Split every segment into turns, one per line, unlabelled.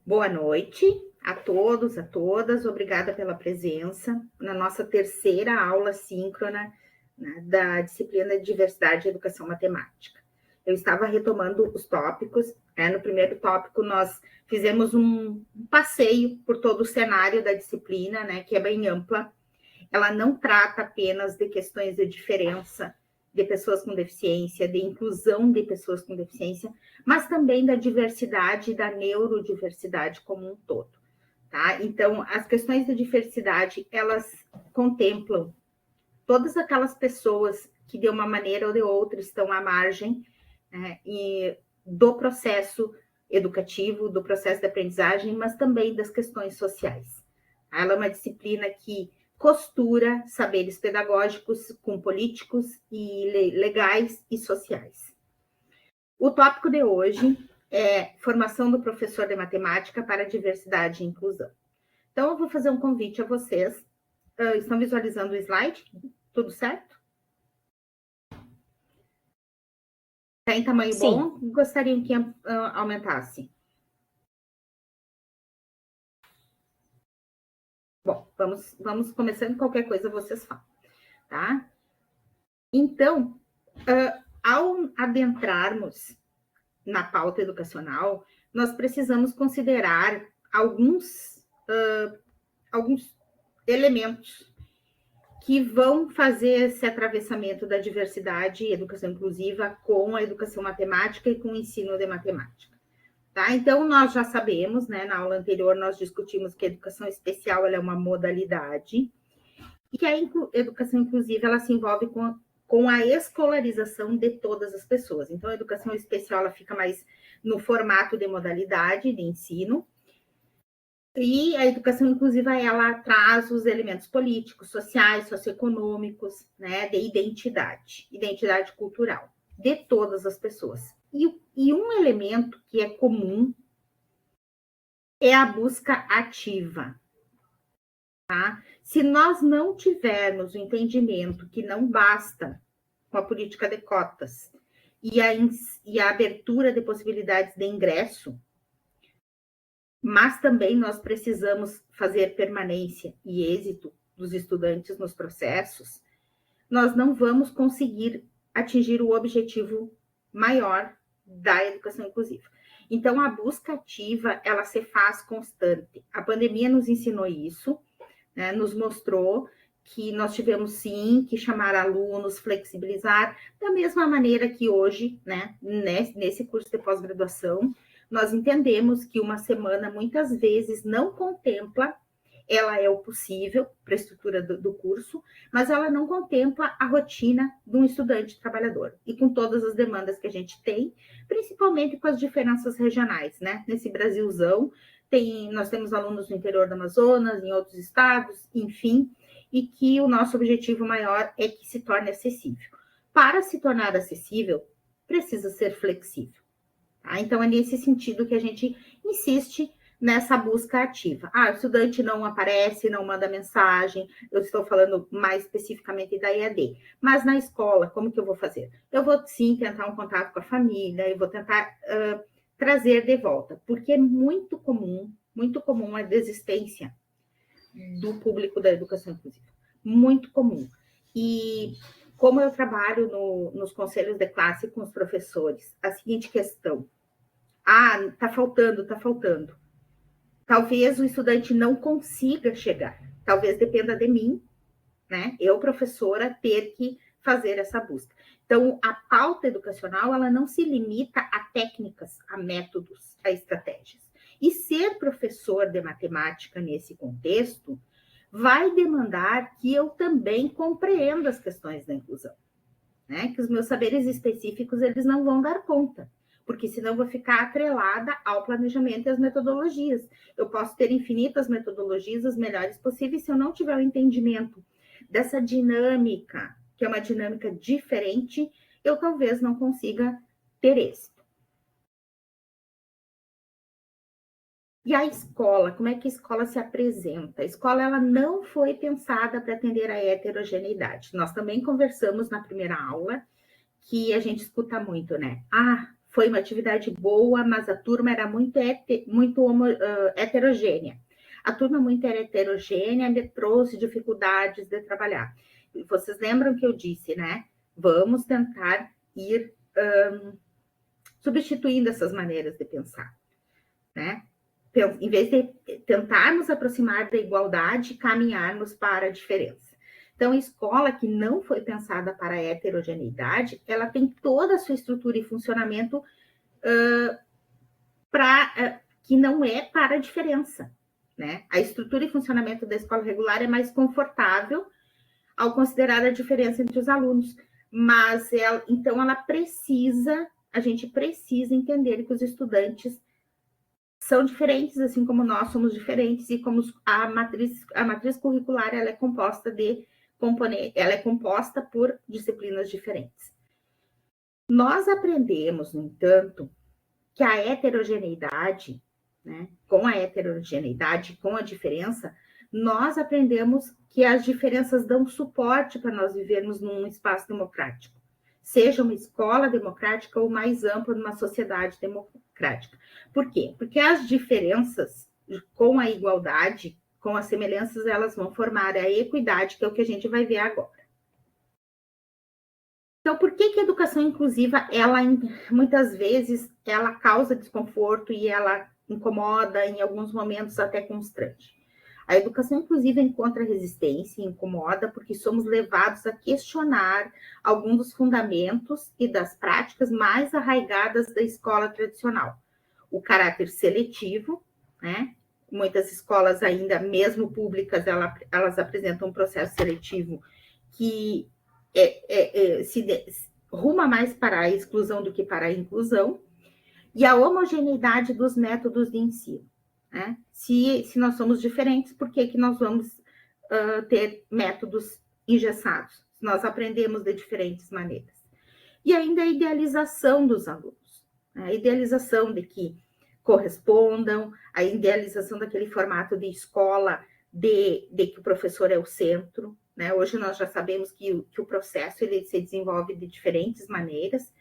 Boa noite a todos, a todas. Obrigada pela presença na nossa terceira aula síncrona, né, da disciplina de Diversidade e Educação Matemática. Eu estava retomando os tópicos. No primeiro tópico, nós fizemos um passeio por todo o cenário da disciplina, né, que é bem ampla. Ela não trata apenas de questões de diferença de pessoas com deficiência, de inclusão de pessoas com deficiência, mas também da diversidade e da neurodiversidade como um todo. Tá? Então, as questões de diversidade, elas contemplam todas aquelas pessoas que, de uma maneira ou de outra, estão à margem, né, do processo educativo, do processo de aprendizagem, mas também das questões sociais. Ela é uma disciplina que costura saberes pedagógicos com políticos e legais e sociais. O tópico de hoje é formação do professor de matemática para diversidade e inclusão. Então, eu vou fazer um convite a vocês. Estão visualizando o slide? Tudo certo? Está em tamanho bom? Gostariam que aumentasse? Bom, vamos começando. Qualquer coisa vocês falam, tá? Então, ao adentrarmos na pauta educacional, nós precisamos considerar alguns elementos que vão fazer esse atravessamento da diversidade e educação inclusiva com a educação matemática e com o ensino de matemática. Tá? Então, nós já sabemos, né, na aula anterior nós discutimos que a educação especial ela é uma modalidade e que a educação inclusiva ela se envolve com a escolarização de todas as pessoas. Então, a educação especial ela fica mais no formato de modalidade de ensino, e a educação inclusiva ela traz os elementos políticos, sociais, socioeconômicos, né, de identidade cultural de todas as pessoas. E um elemento que é comum é a busca ativa. Tá? Se nós não tivermos o entendimento que não basta com a política de cotas e a abertura de possibilidades de ingresso, mas também nós precisamos fazer permanência e êxito dos estudantes nos processos, nós não vamos conseguir atingir o objetivo maior da educação inclusiva. Então, a busca ativa, ela se faz constante. A pandemia nos ensinou isso, né, nos mostrou que nós tivemos, sim, que chamar alunos, flexibilizar, da mesma maneira que hoje, né, nesse curso de pós-graduação, nós entendemos que uma semana, muitas vezes, não contempla, ela é o possível para a estrutura do curso, mas ela não contempla a rotina de um estudante trabalhador, e com todas as demandas que a gente tem, principalmente com as diferenças regionais, né? Nesse Brasilzão, nós temos alunos no interior do Amazonas, em outros estados, enfim, e que o nosso objetivo maior é que se torne acessível. Para se tornar acessível, precisa ser flexível. Tá? Então, é nesse sentido que a gente insiste nessa busca ativa. O estudante não aparece, não manda mensagem, eu estou falando mais especificamente da EAD. Mas na escola, como que eu vou fazer? Eu vou, sim, tentar um contato com a família, eu vou tentar trazer de volta, porque é muito comum a desistência do público da educação inclusiva. Muito comum. E como eu trabalho nos conselhos de classe com os professores, a seguinte questão: tá faltando. Talvez o estudante não consiga chegar. Talvez dependa de mim, né? Eu, professora, ter que fazer essa busca. Então, a pauta educacional, ela não se limita a técnicas, a métodos, a estratégias. E ser professor de matemática nesse contexto vai demandar que eu também compreenda as questões da inclusão, né? Que os meus saberes específicos, eles não vão dar conta, porque senão eu vou ficar atrelada ao planejamento e às metodologias. Eu posso ter infinitas metodologias, as melhores possíveis, se eu não tiver o entendimento dessa dinâmica, que é uma dinâmica diferente, eu talvez não consiga ter êxito. E a escola, como é que a escola se apresenta? A escola ela não foi pensada para atender a heterogeneidade. Nós também conversamos na primeira aula que a gente escuta muito, né? foi uma atividade boa, mas a turma era muito heterogênea. A turma muito heterogênea me trouxe dificuldades de trabalhar. Vocês lembram que eu disse, né? Vamos tentar ir substituindo essas maneiras de pensar, né? Em vez de tentarmos aproximar da igualdade, caminharmos para a diferença. Então, a escola que não foi pensada para a heterogeneidade, ela tem toda a sua estrutura e funcionamento que não é para a diferença, né? A estrutura e funcionamento da escola regular é mais confortável ao considerar a diferença entre os alunos, mas então a gente precisa entender que os estudantes são diferentes, assim como nós somos diferentes, e como a matriz curricular ela é composta por disciplinas diferentes. Nós aprendemos, no entanto, que a heterogeneidade, né, com a heterogeneidade, com a diferença, nós aprendemos que as diferenças dão suporte para nós vivermos num espaço democrático, seja uma escola democrática ou mais ampla numa sociedade democrática. Por quê? Porque as diferenças com a igualdade, com as semelhanças, elas vão formar a equidade, que é o que a gente vai ver agora. Então, por que a educação inclusiva, muitas vezes, ela causa desconforto e ela incomoda, em alguns momentos até constrange? A educação inclusiva encontra resistência e incomoda porque somos levados a questionar alguns dos fundamentos e das práticas mais arraigadas da escola tradicional. O caráter seletivo, né? Muitas escolas ainda, mesmo públicas, elas apresentam um processo seletivo que ruma mais para a exclusão do que para a inclusão, e a homogeneidade dos métodos de ensino. Né? Se nós somos diferentes, por que nós vamos ter métodos engessados? Se nós aprendemos de diferentes maneiras. E ainda a idealização dos alunos, né? A idealização de que correspondam, a idealização daquele formato de escola de que o professor é o centro. Né? Hoje nós já sabemos que o processo ele se desenvolve de diferentes maneiras,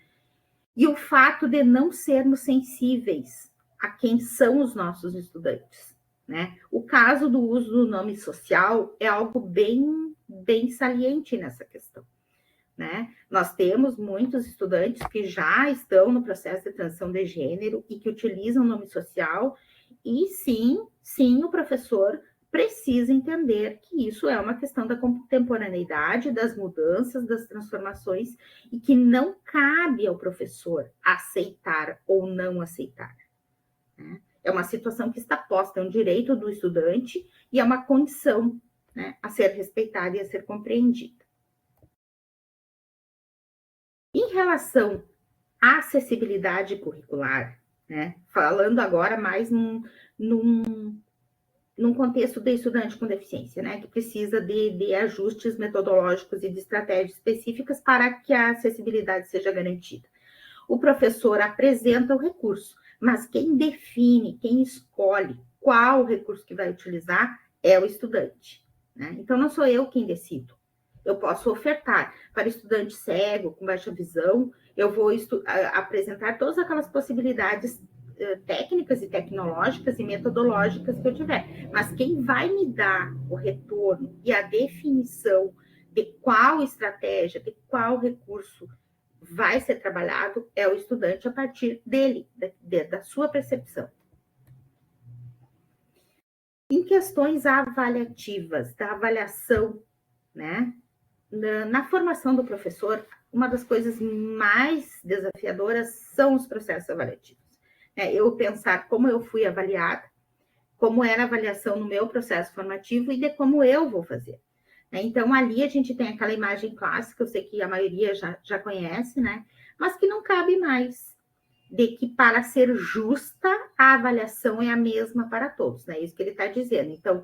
e o fato de não sermos sensíveis a quem são os nossos estudantes. Né? O caso do uso do nome social é algo bem saliente nessa questão. Né? Nós temos muitos estudantes que já estão no processo de transição de gênero e que utilizam o nome social, e sim, o professor precisa entender que isso é uma questão da contemporaneidade, das mudanças, das transformações, e que não cabe ao professor aceitar ou não aceitar. Né? É uma situação que está posta, é um direito do estudante e é uma condição, né, a ser respeitada e a ser compreendida. Em relação à acessibilidade curricular, né, falando agora mais num contexto de estudante com deficiência, né, que precisa de ajustes metodológicos e de estratégias específicas para que a acessibilidade seja garantida. O professor apresenta o recurso, mas quem define, quem escolhe qual recurso que vai utilizar é o estudante. Né? Então, não sou eu quem decido. Eu posso ofertar para estudante cego, com baixa visão, eu vou apresentar todas aquelas possibilidades técnicas e tecnológicas e metodológicas que eu tiver. Mas quem vai me dar o retorno e a definição de qual estratégia, de qual recurso vai ser trabalhado é o estudante a partir dele, da sua percepção. Em questões avaliativas, da avaliação, né? Na formação do professor, uma das coisas mais desafiadoras são os processos avaliativos. Eu pensar como eu fui avaliada, como era a avaliação no meu processo formativo e de como eu vou fazer. Então, ali a gente tem aquela imagem clássica, eu sei que a maioria já conhece, né? Mas que não cabe mais, de que para ser justa, a avaliação é a mesma para todos, né? Isso que ele está dizendo. Então,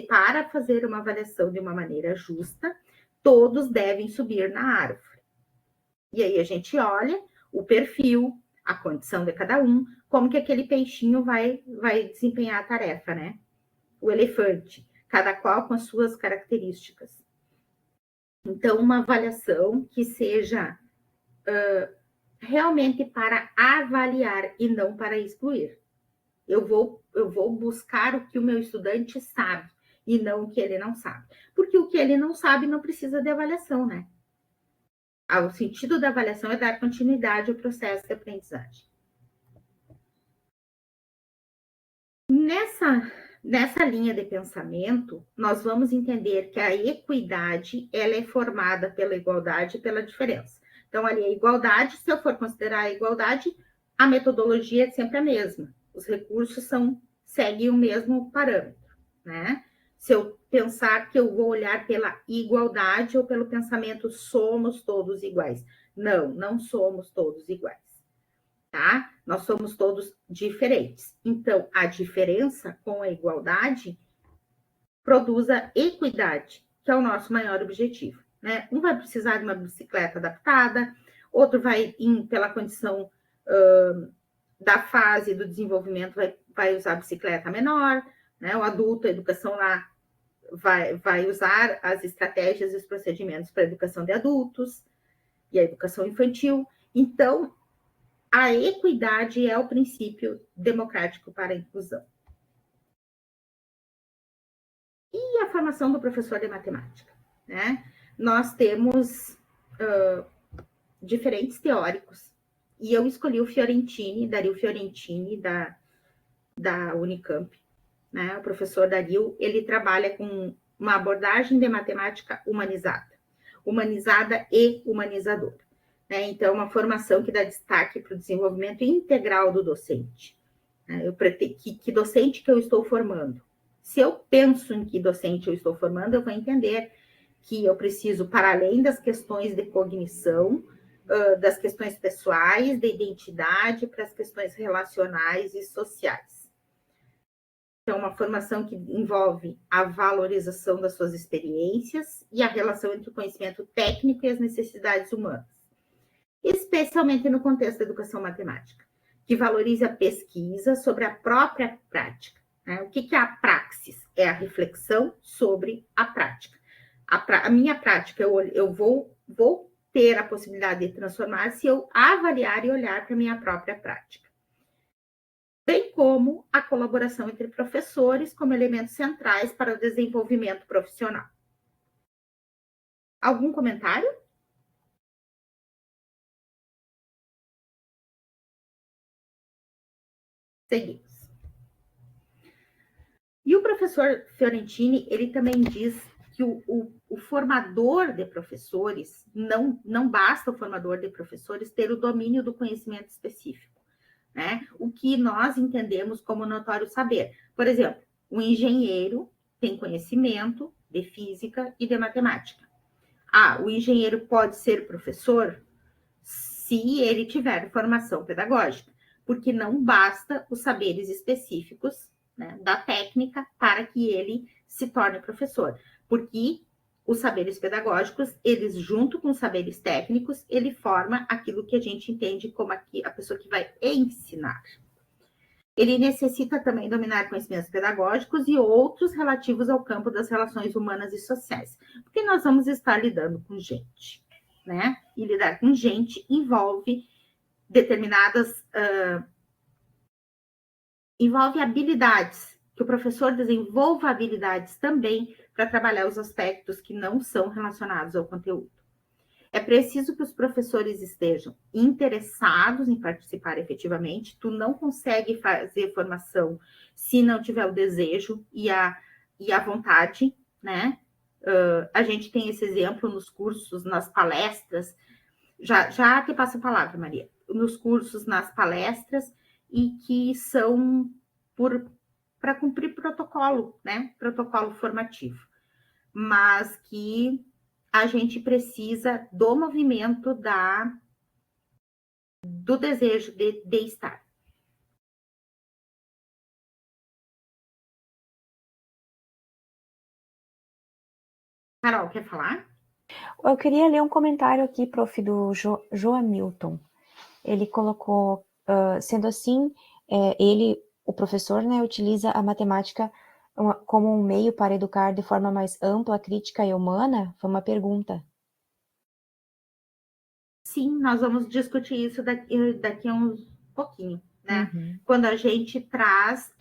para fazer uma avaliação de uma maneira justa, todos devem subir na árvore. E aí a gente olha o perfil, a condição de cada um, como que aquele peixinho vai desempenhar a tarefa, né? O elefante, cada qual com as suas características. Então, uma avaliação que seja realmente para avaliar e não para excluir. Eu vou buscar o que o meu estudante sabe e não o que ele não sabe. Porque o que ele não sabe não precisa de avaliação, né? O sentido da avaliação é dar continuidade ao processo de aprendizagem. Nessa linha de pensamento, nós vamos entender que a equidade ela é formada pela igualdade e pela diferença. Então, ali a igualdade, se eu for considerar a igualdade, a metodologia é sempre a mesma. Os recursos seguem o mesmo parâmetro, né? Se eu pensar que eu vou olhar pela igualdade ou pelo pensamento somos todos iguais. Não somos todos iguais, tá? Nós somos todos diferentes. Então, a diferença com a igualdade produz a equidade, que é o nosso maior objetivo, né? Um vai precisar de uma bicicleta adaptada, outro vai, pela condição da fase do desenvolvimento, vai usar a bicicleta menor, né? O adulto, a educação lá, vai usar as estratégias e os procedimentos para a educação de adultos e a educação infantil. Então, a equidade é o princípio democrático para a inclusão. E a formação do professor de matemática, né? Nós temos diferentes teóricos, e eu escolhi o Fiorentini, Dario Fiorentini, da Unicamp, né? O professor Dario, ele trabalha com uma abordagem de matemática humanizada e humanizadora, né? Então, uma formação que dá destaque para o desenvolvimento integral do docente. Né? Que docente que eu estou formando? Se eu penso em que docente eu estou formando, eu vou entender que eu preciso, para além das questões de cognição, das questões pessoais, de identidade, para as questões relacionais e sociais. Então, uma formação que envolve a valorização das suas experiências e a relação entre o conhecimento técnico e as necessidades humanas, especialmente no contexto da educação matemática, que valorize a pesquisa sobre a própria prática. Né? O que é a praxis? É a reflexão sobre a prática. A minha prática, eu vou ter a possibilidade de transformar se eu avaliar e olhar para a minha própria prática. Bem como a colaboração entre professores como elementos centrais para o desenvolvimento profissional. Algum comentário? Seguimos. E o professor Fiorentini, ele também diz que o formador de professores, não basta o formador de professores ter o domínio do conhecimento específico, né? O que nós entendemos como notório saber. Por exemplo, o engenheiro tem conhecimento de física e de matemática. O engenheiro pode ser professor se ele tiver formação pedagógica, porque não basta os saberes específicos, né, da técnica para que ele se torne professor, porque os saberes pedagógicos, eles junto com os saberes técnicos, ele forma aquilo que a gente entende como a pessoa que vai ensinar. Ele necessita também dominar conhecimentos pedagógicos e outros relativos ao campo das relações humanas e sociais, porque nós vamos estar lidando com gente, né? E lidar com gente envolve determinadas envolve habilidades, que o professor desenvolva habilidades também para trabalhar os aspectos que não são relacionados ao conteúdo. É preciso que os professores estejam interessados em participar efetivamente. Tu não consegue fazer formação se não tiver o desejo e a vontade, né? A gente tem esse exemplo nos cursos, nas palestras. Já te passo a palavra, Maria. Nos cursos, nas palestras, e que são para cumprir protocolo, né? Protocolo formativo. Mas que a gente precisa do movimento do desejo de estar. Carol, quer falar?
Eu queria ler um comentário aqui, prof, do Joamilton. Ele colocou, sendo assim, o professor, né, utiliza a matemática como um meio para educar de forma mais ampla, crítica e humana? Foi uma pergunta.
sim, nós vamos discutir isso daqui a uns pouquinho, né?
Uhum.
Quando a gente traz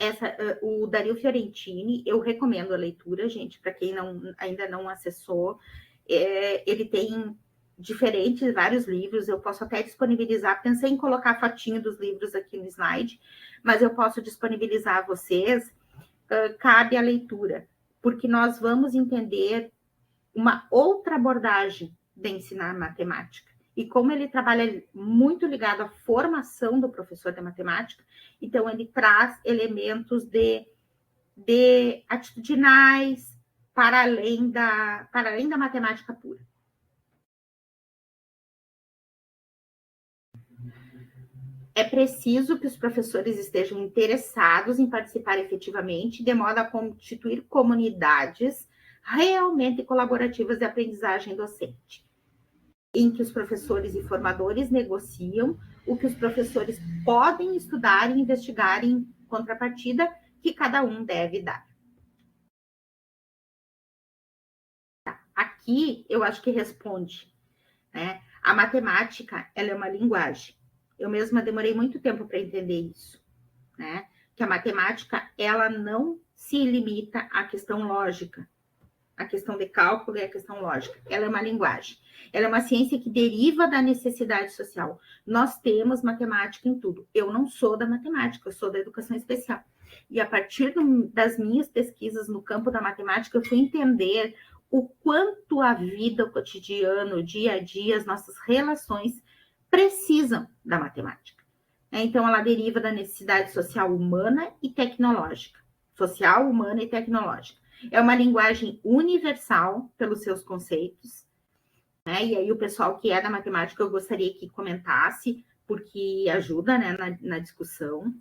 o Dario Fiorentini, eu recomendo a leitura, gente, para quem ainda não acessou. Ele tem vários livros, eu posso até disponibilizar, pensei em colocar a fotinho dos livros aqui no slide, mas eu posso disponibilizar a vocês, cabe a leitura, porque nós vamos entender uma outra abordagem de ensinar matemática. E como ele trabalha muito ligado à formação do professor de matemática, então ele traz elementos de atitudinais para além da matemática pura. É preciso que os professores estejam interessados em participar efetivamente, de modo a constituir comunidades realmente colaborativas de aprendizagem docente, em que os professores e formadores negociam o que os professores podem estudar e investigar em contrapartida que cada um deve dar. Aqui, eu acho que responde, né? A matemática, ela é uma linguagem. Eu mesma demorei muito tempo para entender isso, né? Que a matemática, ela não se limita à questão lógica, a questão de cálculo e a questão lógica. Ela é uma linguagem. Ela é uma ciência que deriva da necessidade social. Nós temos matemática em tudo. Eu não sou da matemática, eu sou da educação especial. E a partir das minhas pesquisas no campo da matemática, eu fui entender o quanto a vida, o cotidiano, o dia a dia, as nossas relações precisam da matemática. Então, ela deriva da necessidade social humana e tecnológica. Social, humana e tecnológica. É uma linguagem universal pelos seus conceitos, né? E aí o pessoal que é da matemática, eu gostaria que comentasse, porque ajuda, né, na discussão.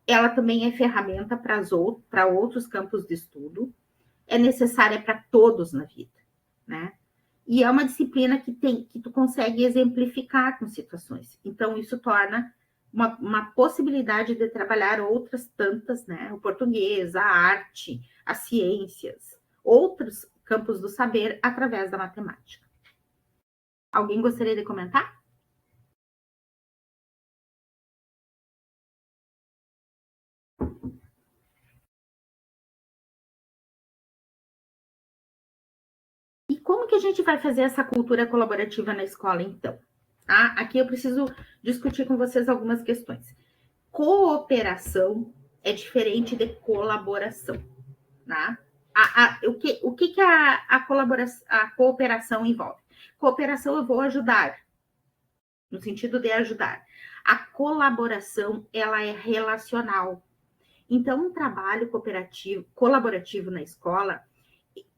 Ela também é ferramenta para outros campos de estudo. É necessária para todos na vida, né? E é uma disciplina que tu consegue exemplificar com situações. Então, isso torna uma possibilidade de trabalhar outras tantas, né? O português, a arte, as ciências, outros campos do saber através da matemática. Alguém gostaria de comentar? E como que a gente vai fazer essa cultura colaborativa na escola, então? Aqui eu preciso discutir com vocês algumas questões. Cooperação é diferente de colaboração, tá? O que a cooperação envolve? Cooperação, eu vou ajudar, no sentido de ajudar. A colaboração, ela é relacional. Então, um trabalho colaborativo na escola,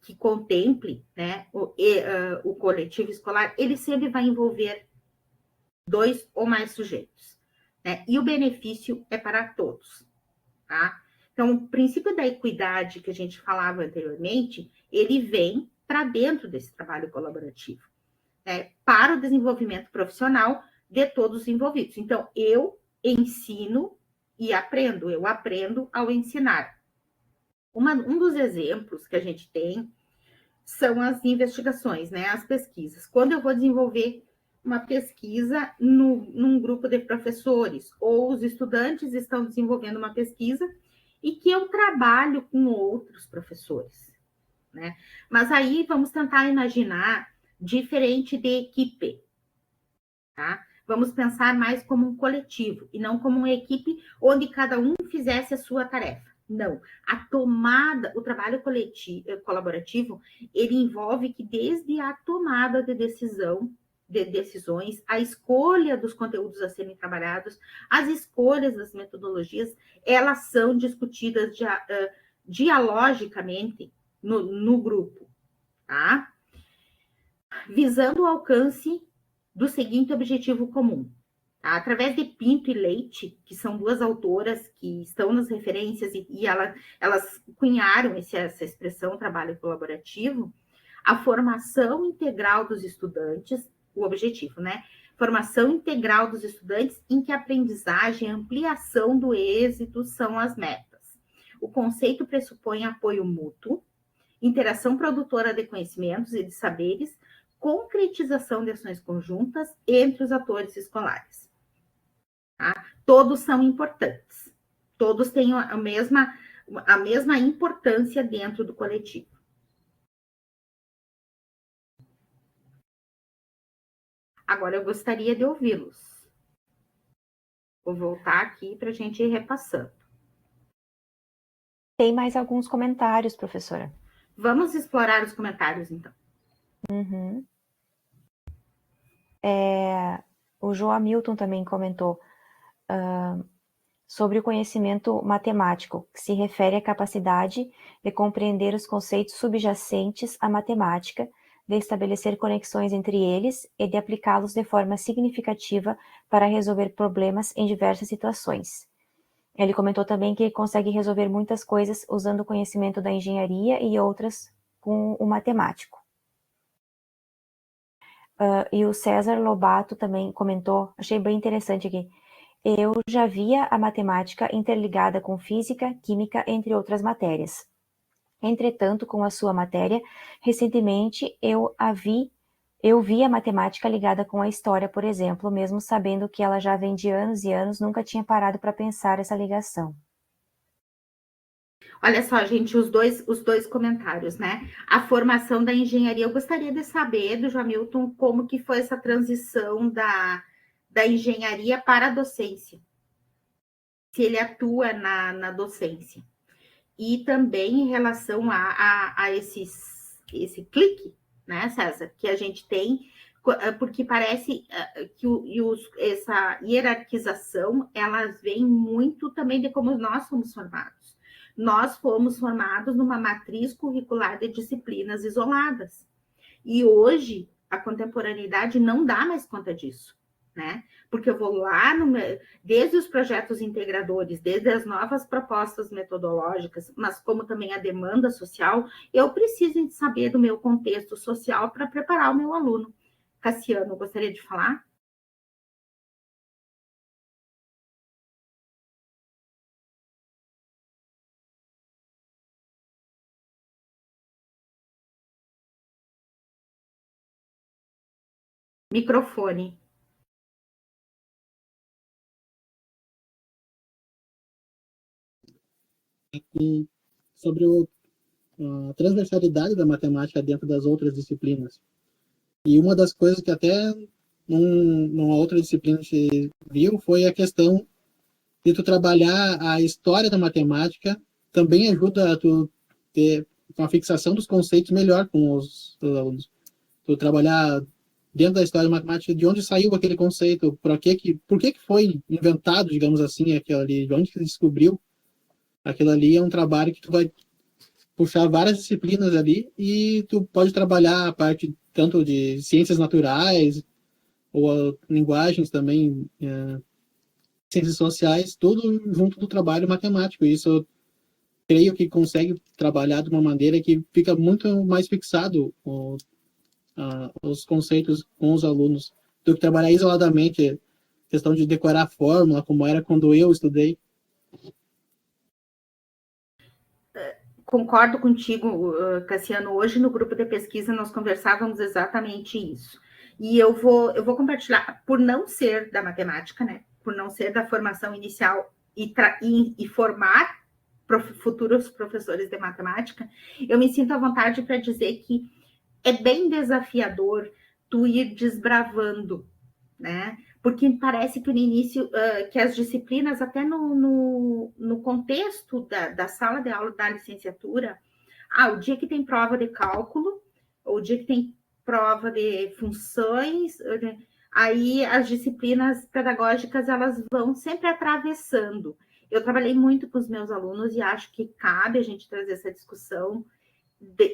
que contemple, né, o coletivo escolar, ele sempre vai envolver 2 ou mais sujeitos, né? E o benefício é para todos, tá? Então, o princípio da equidade que a gente falava anteriormente, ele vem para dentro desse trabalho colaborativo, né? Para o desenvolvimento profissional de todos os envolvidos. Então, eu ensino e aprendo, eu aprendo ao ensinar. Um dos exemplos que a gente tem são as investigações, né? As pesquisas. Quando eu vou desenvolver uma pesquisa num grupo de professores, ou os estudantes estão desenvolvendo uma pesquisa e que eu trabalho com outros professores, né? Mas aí vamos tentar imaginar diferente de equipe, tá? Vamos pensar mais como um coletivo e não como uma equipe onde cada um fizesse a sua tarefa. Não, o trabalho colaborativo, ele envolve que desde a tomada de decisões, a escolha dos conteúdos a serem trabalhados, as escolhas das metodologias, elas são discutidas dialogicamente no grupo, tá? Visando o alcance do seguinte objetivo comum. Tá? Através de Pinto e Leite, que são 2 autoras que estão nas referências e elas cunharam essa expressão trabalho colaborativo, a formação integral dos estudantes, o objetivo, né? Formação integral dos estudantes em que a aprendizagem e ampliação do êxito são as metas. O conceito pressupõe apoio mútuo, interação produtora de conhecimentos e de saberes, concretização de ações conjuntas entre os atores escolares. Tá? Todos são importantes, todos têm a mesma importância dentro do coletivo. Agora eu gostaria de ouvi-los. Vou voltar aqui para a gente ir repassando.
Tem mais alguns comentários, professora.
Vamos explorar os comentários, então.
Uhum. O João Hamilton também comentou sobre o conhecimento matemático, que se refere à capacidade de compreender os conceitos subjacentes à matemática, de estabelecer conexões entre eles e de aplicá-los de forma significativa para resolver problemas em diversas situações. Ele comentou também que consegue resolver muitas coisas usando o conhecimento da engenharia e outras com o matemático. E o César Lobato também comentou, achei bem interessante aqui, eu já via a matemática interligada com física, química, entre outras matérias. Entretanto, com a sua matéria, recentemente eu vi a matemática ligada com a história, por exemplo, mesmo sabendo que ela já vem de anos e anos, nunca tinha parado para pensar essa ligação.
Olha só, gente, os dois comentários, né? A formação da engenharia, eu gostaria de saber do Jamilton como que foi essa transição da engenharia para a docência. Se ele atua na docência. E também em relação a esse clique, né, César, que a gente tem, porque parece que essa hierarquização, elas vem muito também de como nós fomos formados. Nós fomos formados numa matriz curricular de disciplinas isoladas. E hoje, a contemporaneidade não dá mais conta disso, né? Porque eu vou lá, desde os projetos integradores, desde as novas propostas metodológicas, mas como também a demanda social, eu preciso saber do meu contexto social para preparar o meu aluno. Cassiano, gostaria de falar? Microfone.
E sobre a transversalidade da matemática dentro das outras disciplinas. E uma das coisas que até numa outra disciplina a gente viu foi a questão de tu trabalhar a história da matemática, também ajuda a tu ter uma fixação dos conceitos melhor com os alunos. Tu trabalhar dentro da história da matemática, de onde saiu aquele conceito, por que foi inventado, digamos assim, aquilo ali, de onde que se descobriu. Aquilo ali é um trabalho que tu vai puxar várias disciplinas ali e tu pode trabalhar a parte tanto de ciências naturais ou linguagens também, ciências sociais, tudo junto do trabalho matemático. Isso eu creio que consegue trabalhar de uma maneira que fica muito mais fixado os conceitos com os alunos do que trabalhar isoladamente, questão de decorar a fórmula, como era quando eu estudei.
Concordo contigo, Cassiano. Hoje, no grupo de pesquisa, nós conversávamos exatamente isso. E eu vou compartilhar, por não ser da matemática, né? Por não ser da formação inicial e formar futuros professores de matemática, eu me sinto à vontade para dizer que é bem desafiador tu ir desbravando, né? Porque parece que no início, que as disciplinas, até no contexto da sala de aula da licenciatura, o dia que tem prova de cálculo, ou o dia que tem prova de funções, aí as disciplinas pedagógicas, elas vão sempre atravessando. Eu trabalhei muito com os meus alunos e acho que cabe a gente trazer essa discussão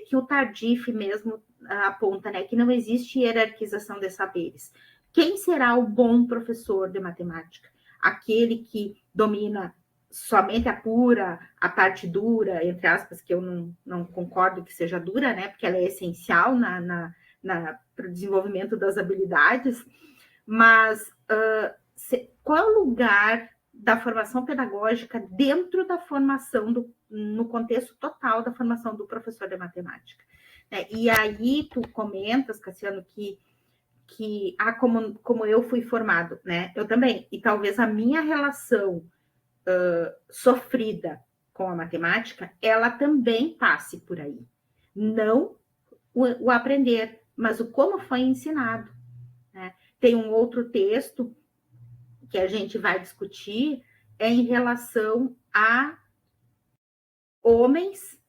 que o Tardif mesmo aponta, né, que não existe hierarquização de saberes. Quem será o bom professor de matemática? Aquele que domina somente a parte dura, entre aspas, que eu não concordo que seja dura, né? Porque ela é essencial para o desenvolvimento das habilidades. Mas qual é o lugar da formação pedagógica dentro da formação, no contexto total da formação do professor de matemática? E aí tu comentas, Cassiano, que como eu fui formado, né? Eu também. E talvez a minha relação sofrida com a matemática, ela também passe por aí. Não o aprender, mas o como foi ensinado. Né? Tem um outro texto que a gente vai discutir, é em relação a homens,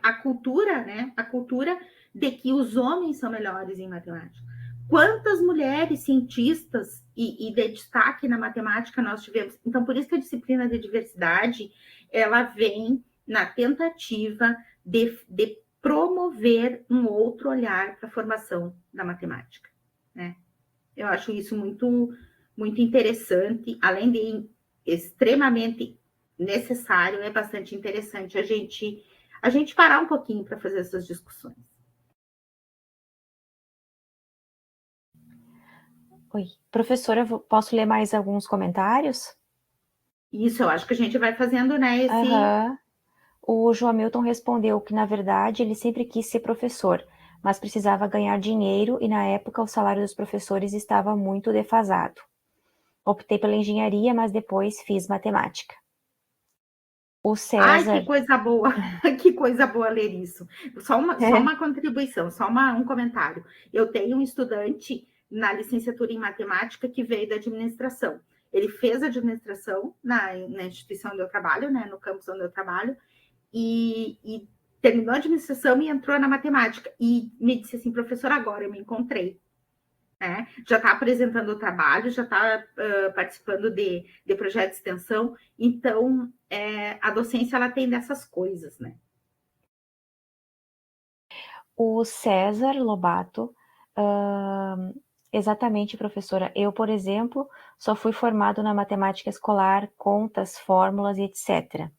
a cultura, né? A cultura de que os homens são melhores em matemática. Quantas mulheres cientistas e de destaque na matemática nós tivemos? Então, por isso que a disciplina de diversidade, ela vem na tentativa de promover um outro olhar para a formação da matemática, né? Eu acho isso muito, muito interessante, além de extremamente necessário, é bastante interessante a gente parar um pouquinho para fazer essas discussões.
Oi, professora, posso ler mais alguns comentários?
Isso, eu acho que a gente vai fazendo, né,
O João Milton respondeu que, na verdade, ele sempre quis ser professor, mas precisava ganhar dinheiro e, na época, o salário dos professores estava muito defasado. Optei pela engenharia, mas depois fiz matemática. O César...
Ai, que coisa boa! Que coisa boa ler isso. Só uma contribuição, um comentário. Eu tenho um estudante na licenciatura em matemática que veio da administração. Ele fez administração na instituição onde eu trabalho, né, no campus onde eu trabalho, e terminou a administração e entrou na matemática. E me disse assim, professor, agora eu me encontrei. Né? Já está apresentando o trabalho, já está participando de projeto de extensão. Então, a docência ela tem dessas coisas, né?
O César Lobato, exatamente, professora. Eu, por exemplo, só fui formado na matemática escolar, contas, fórmulas e etc.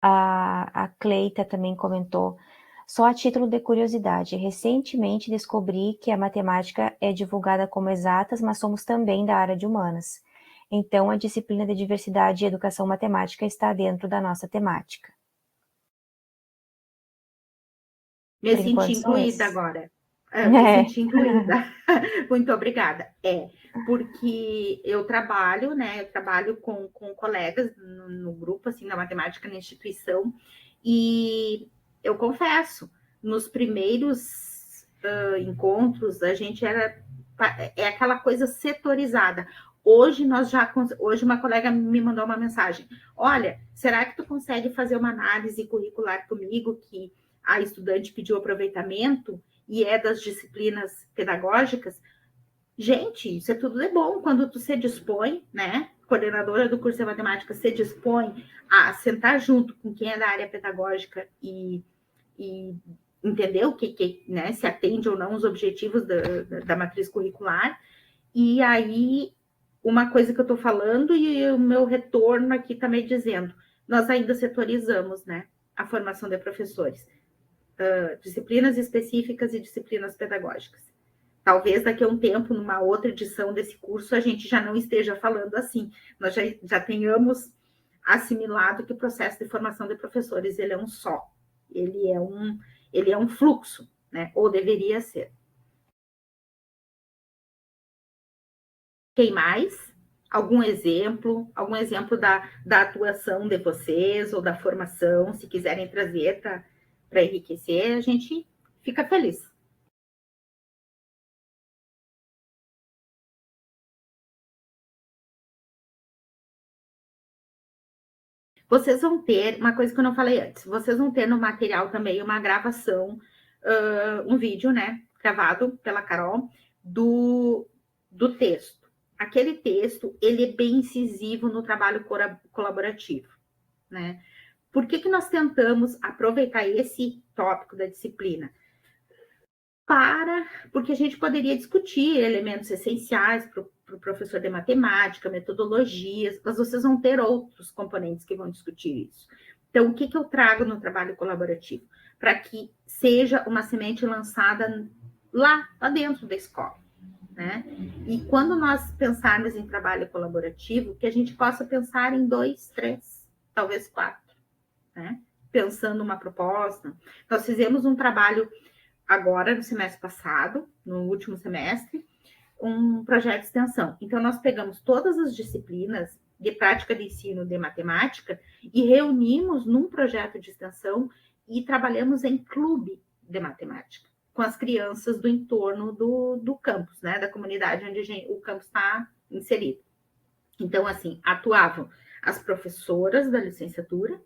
A Cleita também comentou, só a título de curiosidade, recentemente descobri que a matemática é divulgada como exatas, mas somos também da área de humanas. Então, a disciplina de diversidade e educação matemática está dentro da nossa temática.
Me senti incluída agora. Me senti incluída. Muito obrigada. Porque eu trabalho, né? Eu trabalho com colegas no grupo, assim, na matemática na instituição, e eu confesso, nos primeiros encontros, a gente é aquela coisa setorizada. Hoje uma colega me mandou uma mensagem. Olha, será que tu consegue fazer uma análise curricular comigo que a estudante pediu aproveitamento e é das disciplinas pedagógicas? Gente, isso é tudo de bom quando tu se dispõe, né? Coordenadora do curso de matemática se dispõe a sentar junto com quem é da área pedagógica e entender o que né, se atende ou não os objetivos da matriz curricular. E aí, uma coisa que eu estou falando e o meu retorno aqui está me dizendo, nós ainda setorizamos, né, a formação de professores. Disciplinas específicas e disciplinas pedagógicas. Talvez daqui a um tempo, numa outra edição desse curso, a gente já não esteja falando assim. Nós já tenhamos assimilado que o processo de formação de professores ele é um só. Ele é um fluxo, né? Ou deveria ser. Quem mais? Algum exemplo da atuação de vocês ou da formação, se quiserem trazer para enriquecer, a gente fica feliz. Vocês vão ter, uma coisa que eu não falei antes, vocês vão ter no material também uma gravação, um vídeo, né, gravado pela Carol, do texto. Aquele texto, ele é bem incisivo no trabalho colaborativo, né? Por que nós tentamos aproveitar esse tópico da disciplina? Porque a gente poderia discutir elementos essenciais para o professor de matemática, metodologias, mas vocês vão ter outros componentes que vão discutir isso. Então, o que eu trago no trabalho colaborativo? Para que seja uma semente lançada lá dentro da escola, né? E quando nós pensarmos em trabalho colaborativo, que a gente possa pensar em 2, 3, talvez 4, né? pensando uma proposta. Nós fizemos um trabalho agora, no semestre passado, no último semestre, um projeto de extensão. Então, nós pegamos todas as disciplinas de prática de ensino de matemática e reunimos num projeto de extensão e trabalhamos em clube de matemática, com as crianças do entorno do campus, né, da comunidade onde o campus está inserido. Então, assim, atuavam as professoras da licenciatura,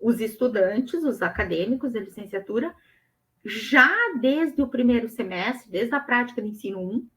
os estudantes, os acadêmicos da licenciatura, já desde o primeiro semestre, desde a prática de ensino 1,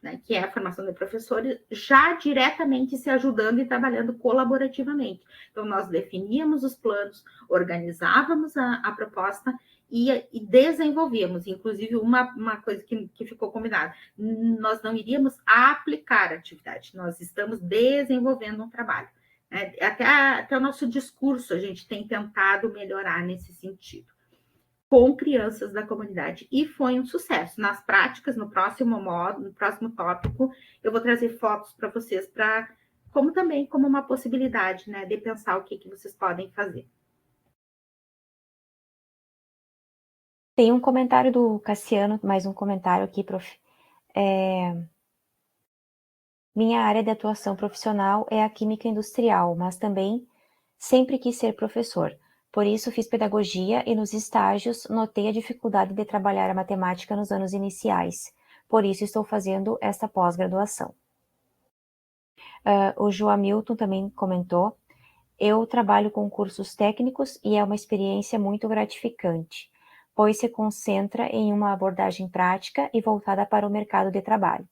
né, que é a formação de professores, já diretamente se ajudando e trabalhando colaborativamente. Então, nós definíamos os planos, organizávamos a proposta e desenvolvíamos. Inclusive, uma coisa que ficou combinada, nós não iríamos aplicar a atividade, nós estamos desenvolvendo um trabalho. Né? Até o nosso discurso a gente tem tentado melhorar nesse sentido, com crianças da comunidade. E foi um sucesso. Nas práticas, no próximo tópico, eu vou trazer fotos para vocês, como uma possibilidade, né, de pensar o que vocês podem fazer.
Tem um comentário do Cassiano, mais um comentário aqui, prof. Minha área de atuação profissional é a química industrial, mas também sempre quis ser professor. Por isso, fiz pedagogia e nos estágios notei a dificuldade de trabalhar a matemática nos anos iniciais. Por isso, estou fazendo esta pós-graduação. O João Milton também comentou: eu trabalho com cursos técnicos e é uma experiência muito gratificante, pois se concentra em uma abordagem prática e voltada para o mercado de trabalho.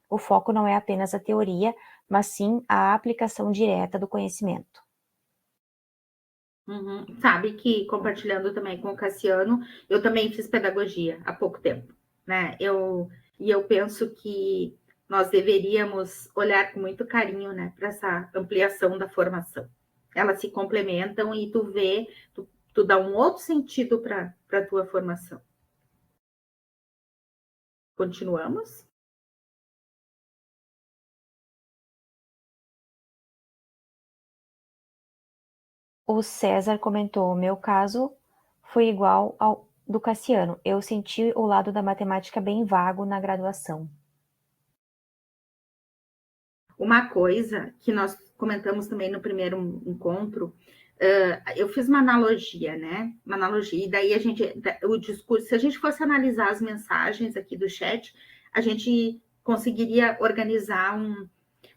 O foco não é apenas a teoria, mas sim a aplicação direta do conhecimento.
Sabe que, compartilhando também com o Cassiano, eu também fiz pedagogia há pouco tempo, né? Eu penso que nós deveríamos olhar com muito carinho, né, para essa ampliação da formação. Elas se complementam e tu dá um outro sentido para a tua formação. Continuamos?
O César comentou: meu caso foi igual ao do Cassiano. Eu senti o lado da matemática bem vago na graduação.
Uma coisa que nós comentamos também no primeiro encontro, eu fiz uma analogia, né? Uma analogia, e daí o discurso, se a gente fosse analisar as mensagens aqui do chat, a gente conseguiria organizar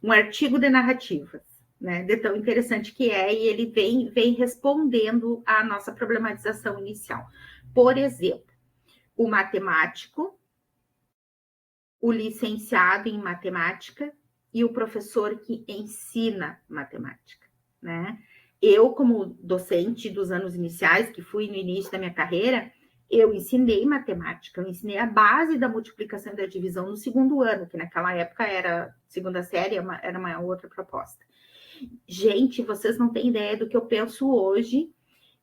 um artigo de narrativas, né? De tão interessante que é, e ele vem respondendo à nossa problematização inicial. Por exemplo, o matemático, o licenciado em matemática e o professor que ensina matemática, né? Eu, como docente dos anos iniciais, que fui no início da minha carreira, eu ensinei matemática, eu ensinei a base da multiplicação e da divisão no segundo ano, que naquela época era segunda série, era uma outra proposta. Gente, vocês não têm ideia do que eu penso hoje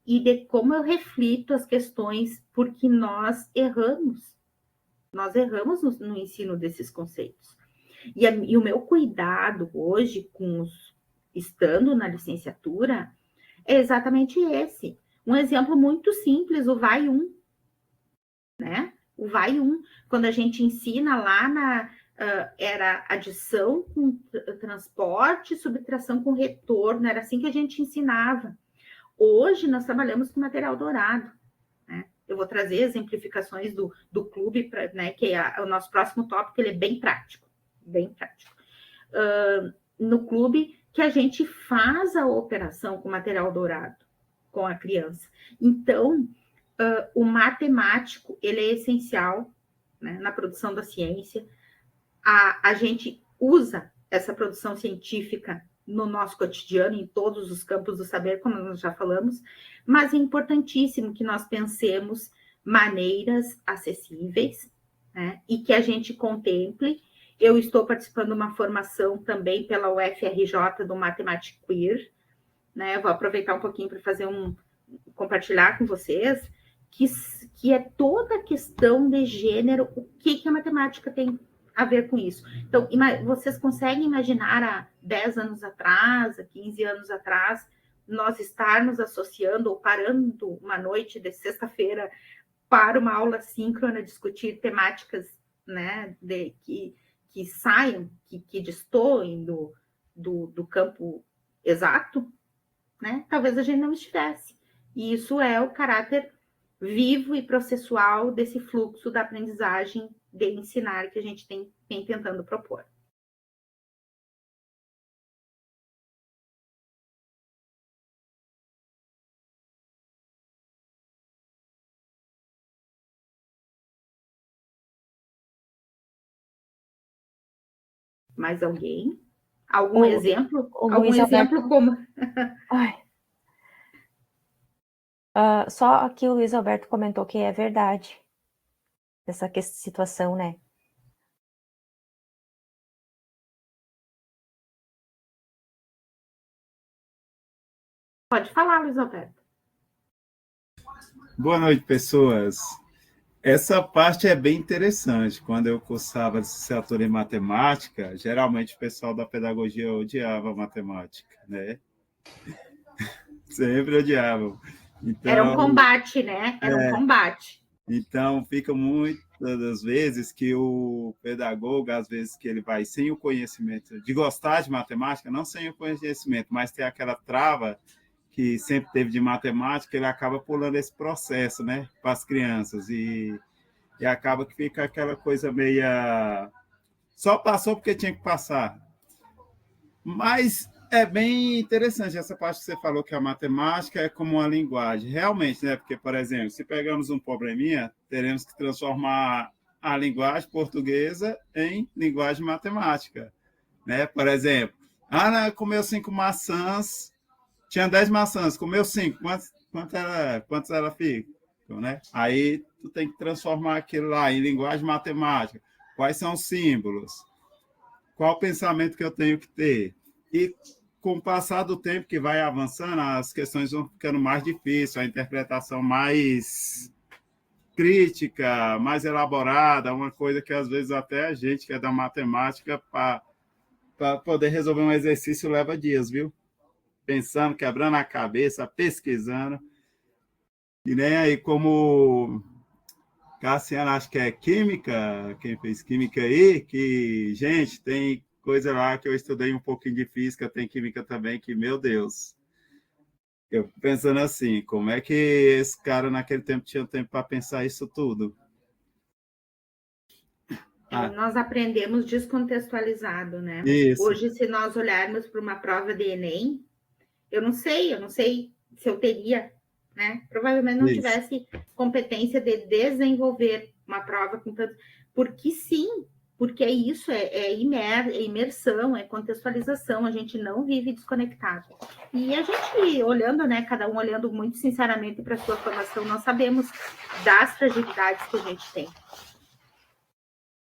e de como eu reflito as questões, porque nós erramos no ensino desses conceitos. E o meu cuidado hoje, estando na licenciatura, é exatamente esse. Um exemplo muito simples, o vai 1. Né? O vai 1, quando a gente ensina lá era adição com transporte, subtração com retorno, era assim que a gente ensinava. Hoje nós trabalhamos com material dourado. Né? Eu vou trazer exemplificações do clube, né, que é o nosso próximo tópico, ele é bem prático. Bem prático. No clube, que a gente faz a operação com material dourado, com a criança. Então, o matemático, ele é essencial, né, na produção da ciência. A gente usa essa produção científica no nosso cotidiano, em todos os campos do saber, como nós já falamos, mas é importantíssimo que nós pensemos maneiras acessíveis, né, e que a gente contemple. Eu estou participando de uma formação também pela UFRJ do Mathematic Queer, né? Vou aproveitar um pouquinho para compartilhar com vocês que é toda a questão de gênero, o que a matemática tem a ver com isso. Então, vocês conseguem imaginar há 10 anos atrás, há 15 anos atrás, nós estarmos associando ou parando uma noite de sexta-feira para uma aula síncrona, discutir temáticas, né, que saiam, que destoem do campo exato, né? Talvez a gente não estivesse. E isso é o caráter vivo e processual desse fluxo da aprendizagem de ensinar que a gente vem tentando propor. Mais alguém? Algum exemplo? Algum exemplo como...
Só aqui o Luiz Alberto comentou que é verdade essa situação, né?
Pode falar, Luiz Alberto.
Boa noite, pessoas. Essa parte é bem interessante. Quando eu cursava licenciatura em matemática, geralmente o pessoal da pedagogia odiava matemática, né? Sempre odiavam. Então,
era um combate, né? Era um combate.
Então, fica muitas das vezes que o pedagogo, às vezes que ele vai sem o conhecimento, de gostar de matemática, não sem o conhecimento, mas tem aquela trava que sempre teve de matemática, ele acaba pulando esse processo, né, para as crianças, e acaba que fica aquela coisa meia... Só passou porque tinha que passar. Mas é bem interessante essa parte que você falou, que a matemática é como uma linguagem. Realmente, né? Porque, por exemplo, se pegamos um probleminha, teremos que transformar a linguagem portuguesa em linguagem matemática, né? Por exemplo, Ana comeu 5 maçãs, tinha 10 maçãs, comeu 5, quantas ela fica? Né? Aí tu tem que transformar aquilo lá em linguagem matemática. Quais são os símbolos? Qual o pensamento que eu tenho que ter? E com o passar do tempo que vai avançando, as questões vão ficando mais difíceis, a interpretação mais crítica, mais elaborada, uma coisa que às vezes até a gente que é da matemática, para poder resolver um exercício leva dias, viu? Pensando, quebrando a cabeça, pesquisando. E nem aí como Cassiano, acho que é química, quem fez química aí, que, gente, tem coisa lá que eu estudei um pouquinho de física, tem química também, que, meu Deus. Eu pensando assim, como é que esse cara naquele tempo tinha tempo para pensar isso tudo?
Nós aprendemos descontextualizado, né?
Isso.
Hoje, se nós olharmos para uma prova de Enem, eu não sei se eu teria, né? Provavelmente não tivesse competência de desenvolver uma prova com tanto... Porque sim, porque é isso, é imersão, é contextualização, a gente não vive desconectado. E a gente olhando, né, cada um olhando muito sinceramente para a sua formação, nós sabemos das fragilidades que a gente tem.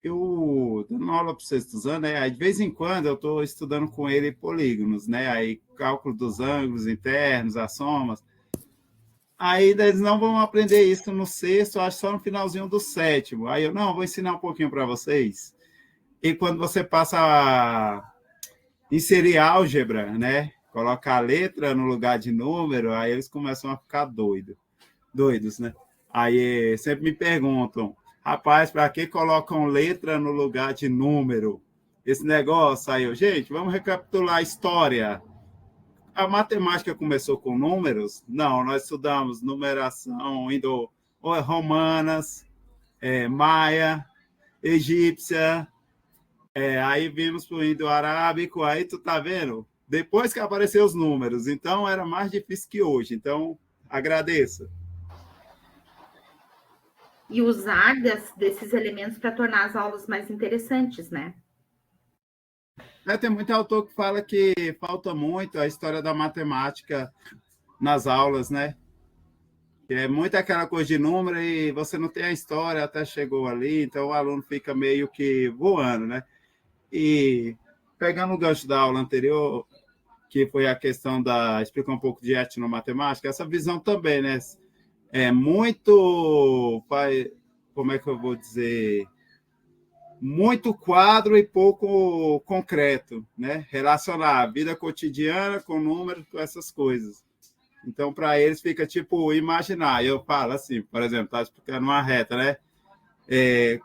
Eu dando aula para o sexto ano, né? Aí, de vez em quando eu estou estudando com ele polígonos, né? Aí cálculo dos ângulos internos, as somas. Aí eles não vão aprender isso no sexto, acho só no finalzinho do sétimo. Aí eu, não, vou ensinar um pouquinho para vocês. E quando você passa a inserir álgebra, né? Colocar a letra no lugar de número, aí eles começam a ficar doidos, né? Aí sempre me perguntam, rapaz, para que colocam letra no lugar de número? Esse negócio aí, eu, gente, vamos recapitular a história. A matemática começou com números? Não, nós estudamos numeração indo-romanas, maia, egípcia, aí vimos para o indo-arábico, aí tu tá vendo? Depois que apareceram os números, então era mais difícil que hoje, então agradeço.
E usar desses elementos para tornar as aulas mais interessantes, né?
Tem muito autor que fala que falta muito a história da matemática nas aulas, né? Que é muito aquela coisa de número e você não tem a história, até chegou ali, então o aluno fica meio que voando, né? E pegando o gancho da aula anterior, que foi a questão da... explicar um pouco de etnomatemática, essa visão também, né? É muito... como é que eu vou dizer... muito quadro e pouco concreto, né? Relacionar a vida cotidiana com números, com essas coisas. Então, para eles fica tipo imaginar. Eu falo assim, por exemplo, tá explicando uma reta, né?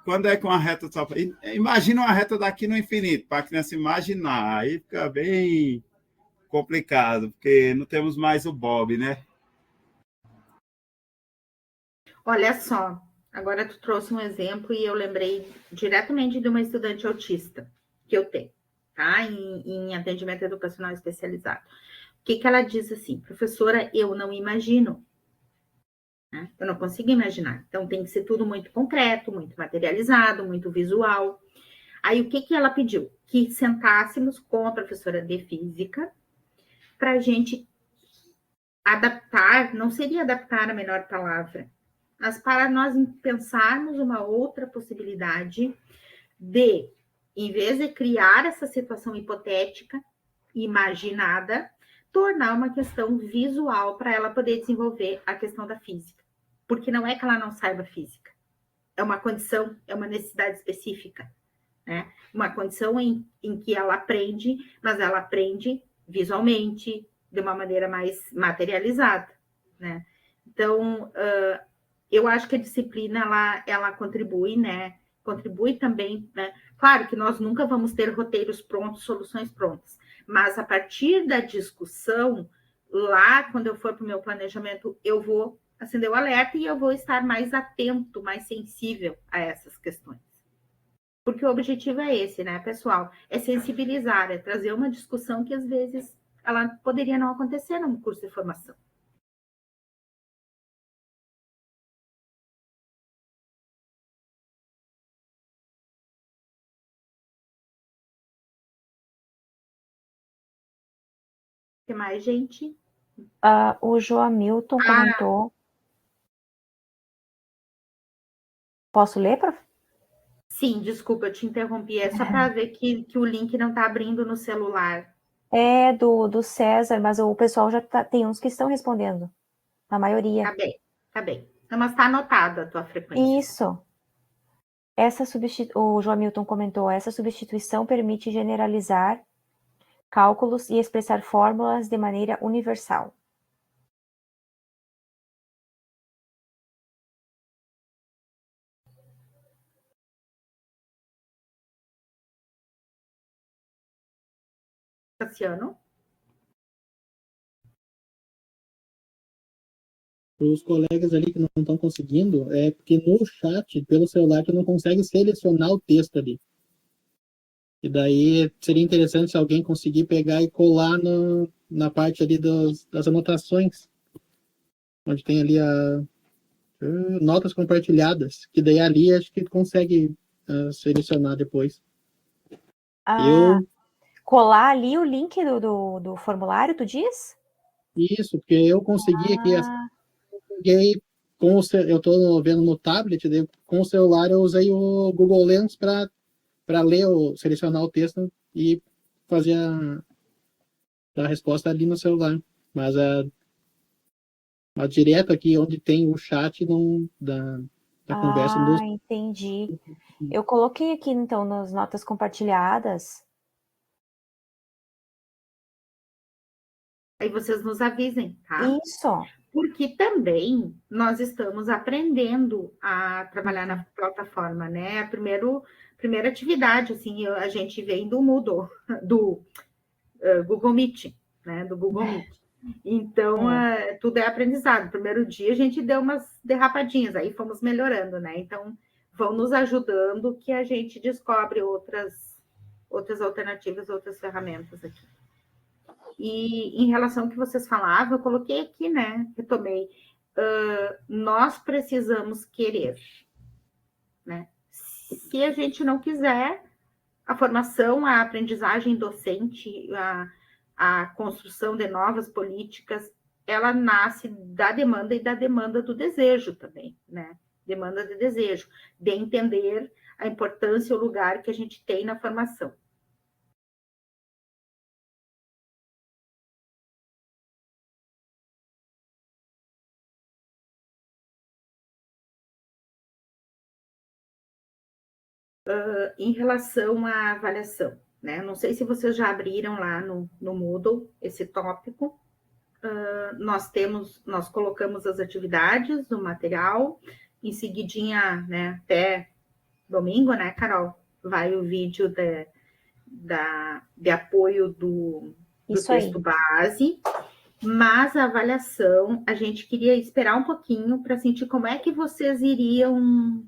Quando é que uma reta só. Imagina uma reta daqui no infinito, para a criança imaginar. Aí fica bem complicado, porque não temos mais o Bob, né?
Olha só, agora tu trouxe um exemplo e eu lembrei diretamente de uma estudante autista que eu tenho, tá? Em atendimento educacional especializado. O que ela diz assim, professora, eu não imagino, né? Eu não consigo imaginar. Então tem que ser tudo muito concreto, muito materializado, muito visual. Aí o que ela pediu? Que sentássemos com a professora de física para a gente adaptar, não seria adaptar a melhor palavra, mas para nós pensarmos uma outra possibilidade de, em vez de criar essa situação hipotética, imaginada, tornar uma questão visual para ela poder desenvolver a questão da física. Porque não é que ela não saiba física, é uma condição, é uma necessidade específica, né? Uma condição em que ela aprende, mas ela aprende visualmente, de uma maneira mais materializada, né? Então, eu acho que a disciplina, ela contribui, né? Contribui também, né? Claro que nós nunca vamos ter roteiros prontos, soluções prontas, mas a partir da discussão, lá, quando eu for para o meu planejamento, eu vou acender o alerta e eu vou estar mais atento, mais sensível a essas questões. Porque o objetivo é esse, né, pessoal? É sensibilizar, é trazer uma discussão que às vezes ela poderia não acontecer num curso de formação. O que mais, gente?
O João Milton comentou. Posso ler, prof?
Sim, desculpa, eu te interrompi. É só para ver que o link não está abrindo no celular.
É do César, mas o pessoal já tem uns que estão respondendo. A maioria.
Tá bem, tá bem. Então, mas está anotada a tua frequência.
Isso. O João Milton comentou, essa substituição permite generalizar cálculos e expressar fórmulas de maneira universal.
Cassiano?
Para os colegas ali que não estão conseguindo, é porque no chat, pelo celular, tu não consegue selecionar o texto ali. E daí seria interessante se alguém conseguir pegar e colar na parte ali das anotações, onde tem ali notas compartilhadas, que daí ali acho que tu consegue selecionar depois.
Colar ali o link do formulário, tu diz?
Isso, porque eu consegui aqui, eu estou vendo no tablet, daí, com o celular eu usei o Google Lens para ler, selecionar o texto e fazer a resposta ali no celular. Mas direto aqui onde tem o chat da conversa.
Entendi. Eu coloquei aqui, então, nas notas compartilhadas.
Aí vocês nos avisem, tá?
Isso.
Porque também nós estamos aprendendo a trabalhar na plataforma, né? A primeira atividade, assim, a gente vem do Moodle, do Google Meet, né? Do Google Meet. Então, tudo é aprendizado. No primeiro dia a gente deu umas derrapadinhas, aí fomos melhorando, né? Então, vão nos ajudando que a gente descobre outras alternativas, outras ferramentas aqui. E em relação ao que vocês falavam, eu coloquei aqui, né? Retomei. Nós precisamos querer, né? Se a gente não quiser, a formação, a aprendizagem docente, a construção de novas políticas, ela nasce da demanda e da demanda do desejo também, né? Demanda de desejo, de entender a importância e o lugar que a gente tem na formação. Em relação à avaliação, né? Não sei se vocês já abriram lá no Moodle esse tópico, nós colocamos as atividades do material, em seguidinha, né, até domingo, né, Carol? Vai o vídeo de apoio do texto base, mas a avaliação, a gente queria esperar um pouquinho para sentir como é que vocês iriam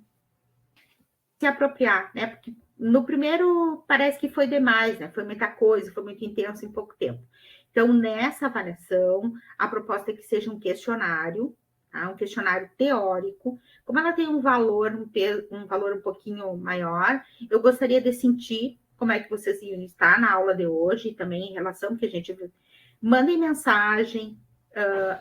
se apropriar, né? Porque no primeiro parece que foi demais, né? Foi muita coisa, foi muito intenso em pouco tempo. Então, nessa avaliação, a proposta é que seja um questionário, tá? Um questionário teórico. Como ela tem um valor um pouquinho maior, eu gostaria de sentir como é que vocês iam estar na aula de hoje, também em relação que a gente... Mandem mensagem,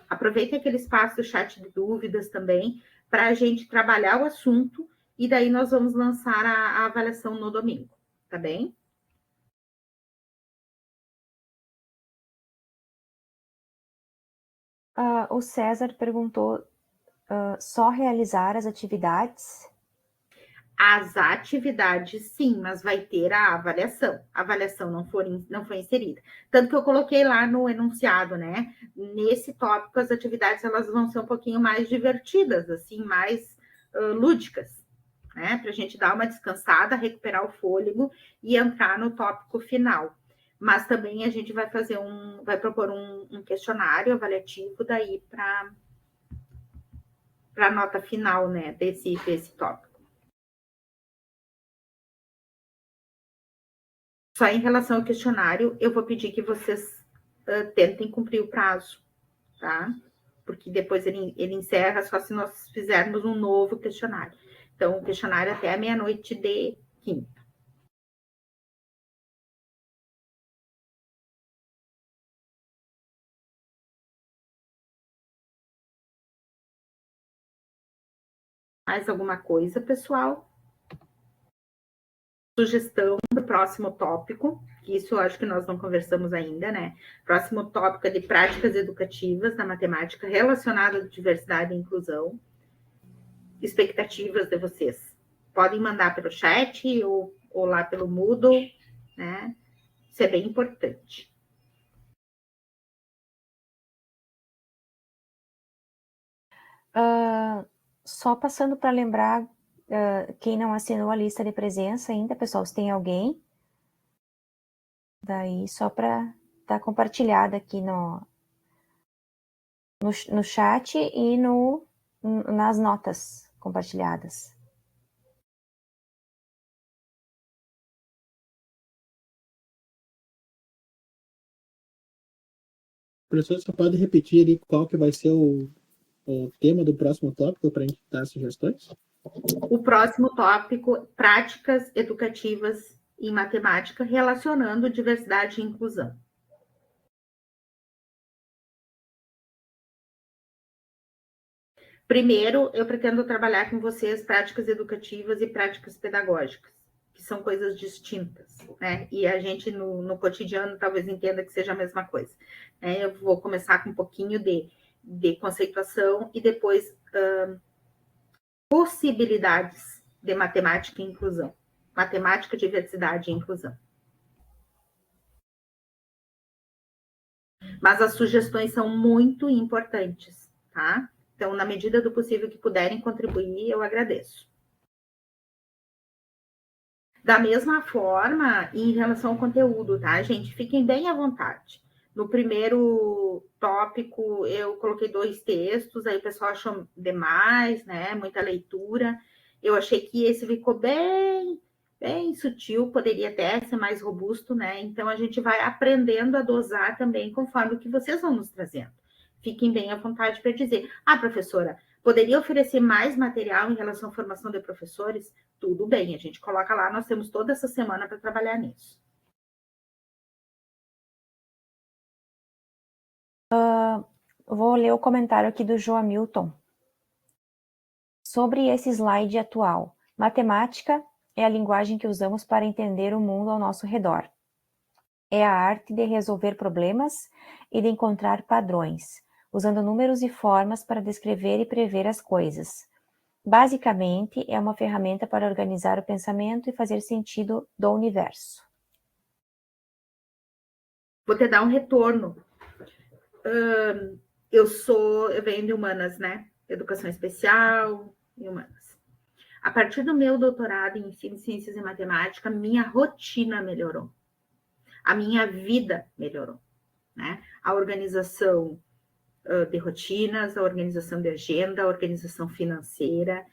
aproveitem aquele espaço do chat de dúvidas também, para a gente trabalhar o assunto, e daí nós vamos lançar a avaliação no domingo, tá bem?
O César perguntou, só realizar as atividades?
As atividades, sim, mas vai ter a avaliação. A avaliação não foi inserida. Tanto que eu coloquei lá no enunciado, né? Nesse tópico, as atividades elas vão ser um pouquinho mais divertidas, assim, mais lúdicas, né? Para a gente dar uma descansada, recuperar o fôlego e entrar no tópico final. Mas também a gente vai propor um questionário avaliativo daí para a nota final, né? Desse tópico. Só em relação ao questionário, eu vou pedir que vocês tentem cumprir o prazo, tá? Porque depois ele encerra só se nós fizermos um novo questionário. Então, o questionário até a meia-noite de quinta. Mais alguma coisa, pessoal? Sugestão para o próximo tópico, que isso eu acho que nós não conversamos ainda, né? Próximo tópico é de práticas educativas na matemática relacionada à diversidade e inclusão. Expectativas de vocês. Podem mandar pelo chat ou lá pelo Moodle, né? Isso é bem importante.
Só passando para lembrar, quem não assinou a lista de presença ainda, pessoal, se tem alguém, daí só para estar compartilhada aqui no chat e nas notas compartilhadas.
Professor, você pode repetir ali qual que vai ser o tema do próximo tópico para a gente dar sugestões?
O próximo tópico, práticas educativas em matemática relacionando diversidade e inclusão. Primeiro, eu pretendo trabalhar com vocês práticas educativas e práticas pedagógicas, que são coisas distintas, né? E a gente, no cotidiano, talvez entenda que seja a mesma coisa. Né? Eu vou começar com um pouquinho de conceituação e depois possibilidades de matemática e inclusão. Matemática, diversidade e inclusão. Mas as sugestões são muito importantes, tá? Então, na medida do possível que puderem contribuir, eu agradeço. Da mesma forma, em relação ao conteúdo, tá, gente? Fiquem bem à vontade. No primeiro tópico, eu coloquei 2 textos, aí o pessoal achou demais, né? Muita leitura. Eu achei que esse ficou bem sutil, poderia até ser mais robusto, né? Então, a gente vai aprendendo a dosar também conforme o que vocês vão nos trazendo. Fiquem bem à vontade para dizer, professora, poderia oferecer mais material em relação à formação de professores? Tudo bem, a gente coloca lá, nós temos toda essa semana para trabalhar nisso.
Vou ler o comentário aqui do João Milton. Sobre esse slide atual, matemática é a linguagem que usamos para entender o mundo ao nosso redor. É a arte de resolver problemas e de encontrar padrões, usando números e formas para descrever e prever as coisas. Basicamente, é uma ferramenta para organizar o pensamento e fazer sentido do universo.
Vou te dar um retorno. eu venho de humanas, né? Educação especial e humanas. A partir do meu doutorado em ensino de ciências e matemática, minha rotina melhorou. A minha vida melhorou, né? A organização de rotinas, a organização de agenda, a organização financeira.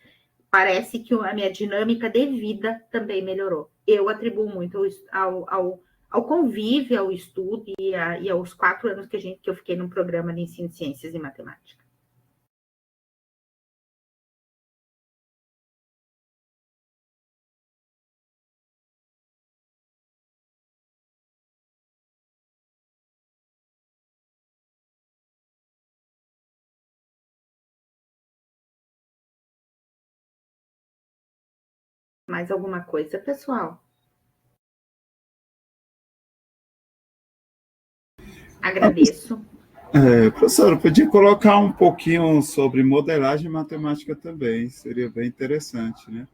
Parece que a minha dinâmica de vida também melhorou. Eu atribuo muito ao convívio, ao estudo e aos 4 anos que eu fiquei no programa de ensino de ciências e matemática. Mais alguma coisa, pessoal? Agradeço.
Professora, podia colocar um pouquinho sobre modelagem matemática também, seria bem interessante, né?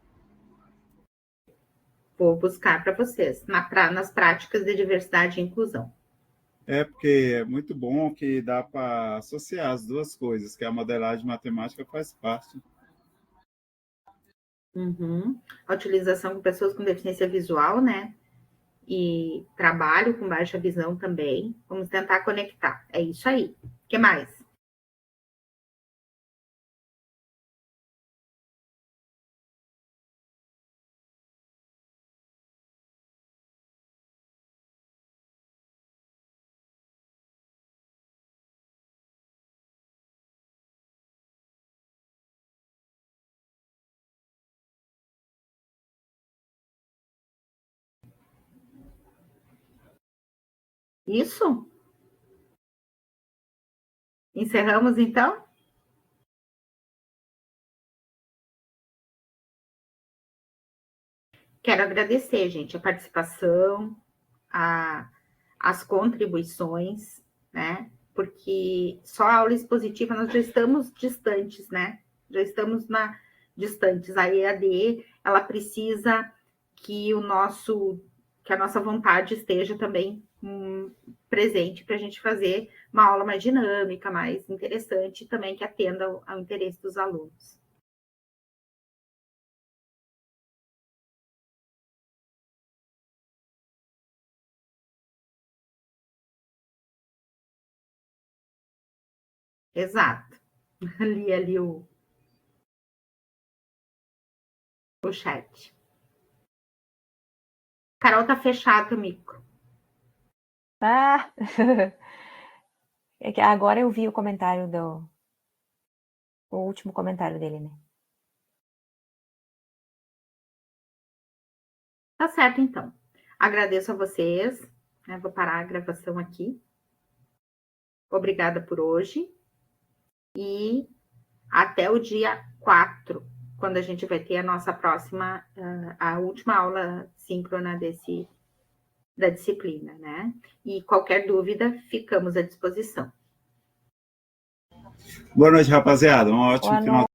Vou buscar para vocês, nas práticas de diversidade e inclusão.
Porque é muito bom que dá para associar as duas coisas, que a modelagem matemática faz parte.
Uhum. A utilização com pessoas com deficiência visual, né? E trabalho com baixa visão também. Vamos tentar conectar. É isso aí. O que mais? Isso? Encerramos, então? Quero agradecer, gente, a participação, as contribuições, né? Porque só a aula expositiva nós já estamos distantes, né? Já estamos distantes. A EAD, ela precisa que a nossa vontade esteja também presente para a gente fazer uma aula mais dinâmica, mais interessante, também que atenda ao interesse dos alunos. Exato. Li ali o chat. Carol, tá fechado o micro.
Ah! É que agora eu vi o comentário o último comentário dele, né?
Tá certo, então. Agradeço a vocês, né? Vou parar a gravação aqui. Obrigada por hoje. E até o dia 4, quando a gente vai ter a nossa próxima, a última aula síncrona da disciplina, né? E qualquer dúvida, ficamos à disposição.
Boa noite, rapaziada. Um ótimo final.